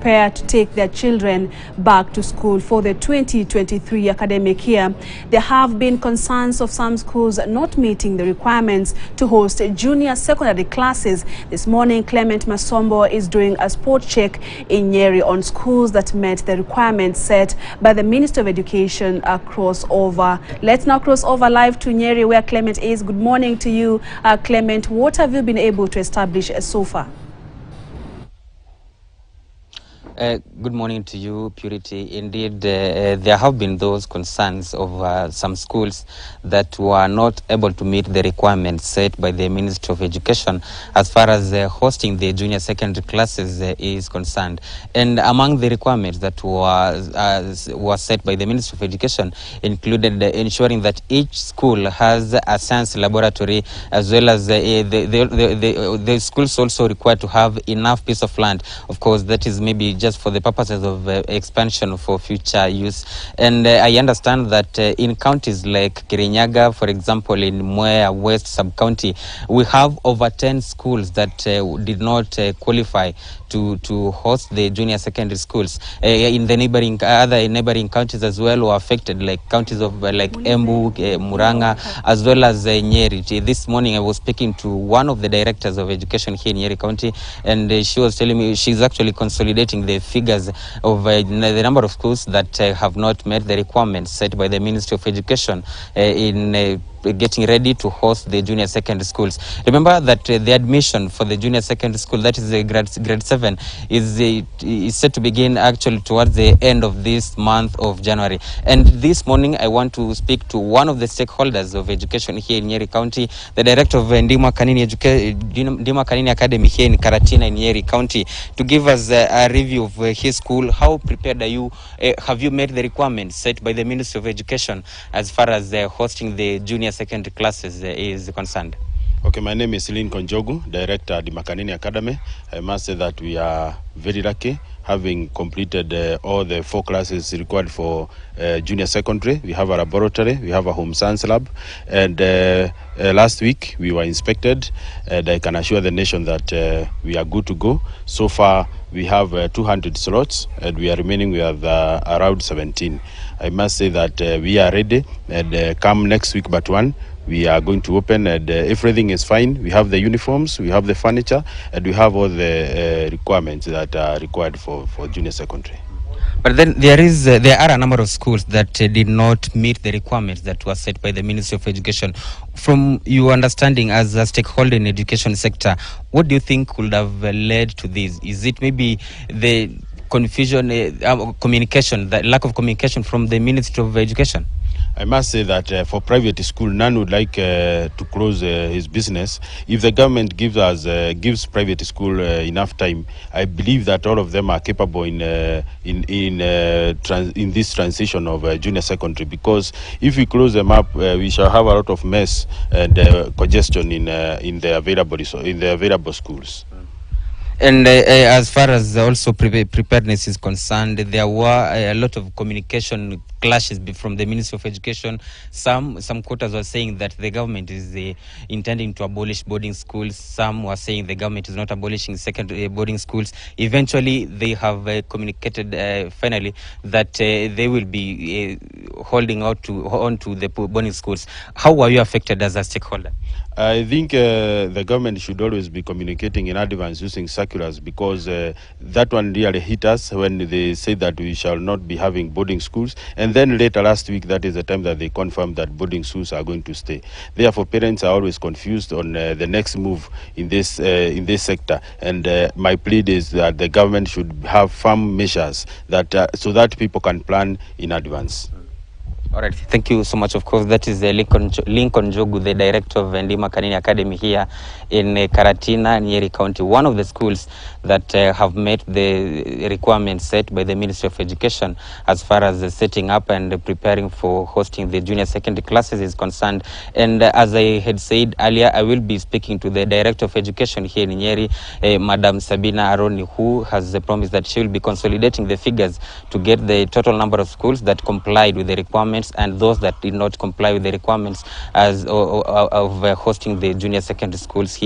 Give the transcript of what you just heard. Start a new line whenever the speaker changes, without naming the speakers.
prepare to take their children back to school for the 2023 academic year. There have been concerns of some schools not meeting the requirements to host junior secondary classes. This morning, Clement Masombo is doing a spot check in Nyeri on schools that met the requirements set by the Minister of Education. Crossover. Let's now cross over live to Nyeri, where Clement is. Good morning to you, Clement. What have you been able to establish so far?
Good morning to you, Purity. Indeed, there have been those concerns of some schools that were not able to meet the requirements set by the Ministry of Education as far as hosting the junior secondary classes is concerned. And among the requirements that were set by the Ministry of Education included ensuring that each school has a science laboratory, as well as the schools also required to have enough piece of land. Of course, that is maybe just for the purposes of expansion for future use. And I understand that in counties like Kirinyaga, for example, in Mwea West sub-county, we have over 10 schools that did not qualify to host the junior secondary schools. In the other neighboring counties as well were affected, like counties of like Embu, Muranga, as well as Nyeri. This morning I was speaking to one of the directors of education here in Nyeri County, and she was telling me she's actually consolidating the figures of the number of schools that have not met the requirements set by the Ministry of Education in getting ready to host the junior secondary schools. Remember that the admission for the junior secondary school, that is grade 7, is set to begin actually towards the end of this month of January. And this morning I want to speak to one of the stakeholders of education here in Nyeri County, the director of Ndima Kanini Academy here in Karatina in Nyeri County, to give us a review of his school. How prepared are you? Have you met the requirements set by the Ministry of Education as far as hosting the junior secondary classes is concerned?
Okay, my name is Lincoln Jogu, director at the Makanini Academy. I must say that we are very lucky having completed all the 4 classes required for junior secondary. We have a laboratory, we have a home science lab, and last week we were inspected, and I can assure the nation that we are good to go. So far we have 200 slots, and we are remaining with around 17. I must say that we are ready, and come next week but one, we are going to open, and everything is fine. We have the uniforms, we have the furniture, and we have all the requirements that are required for junior secondary.
But then there are a number of schools that did not meet the requirements that were set by the Ministry of Education. From your understanding as a stakeholder in the education sector, what do you think could have led to this? Is it maybe the confusion, communication, the lack of communication from the Ministry of Education?
I must say that for private school, none would like to close his business. If the government gives private school enough time, I believe that all of them are capable in this transition of junior secondary. Because if we close them up, we shall have a lot of mess and congestion in the available schools.
And as far as also preparedness is concerned, there were a lot of communication clashes from the Ministry of Education. Some quarters were saying that the government is intending to abolish boarding schools. Some were saying the government is not abolishing secondary boarding schools. Eventually, they have communicated finally that they will be holding on to the boarding schools. How were you affected as a stakeholder?
I think the government should always be communicating in advance using circulars, because that one really hit us when they say that we shall not be having boarding schools, and then later last week, that is the time that they confirmed that boarding schools are going to stay. Therefore, parents are always confused on the next move in this sector, and my plea is that the government should have firm measures that so that people can plan in advance.
All right, thank you so much. Of course, that is Lincoln Jogu, the director of Ndima Kanini Academy here in Karatina, Nyeri County, one of the schools that have met the requirements set by the Ministry of Education as far as setting up and preparing for hosting the junior secondary classes is concerned. And as I had said earlier, I will be speaking to the director of education here in Nyeri, Madam Sabina Aroni, who has promised that she will be consolidating the figures to get the total number of schools that complied with the requirements and those that did not comply with the requirements of hosting the junior secondary schools here.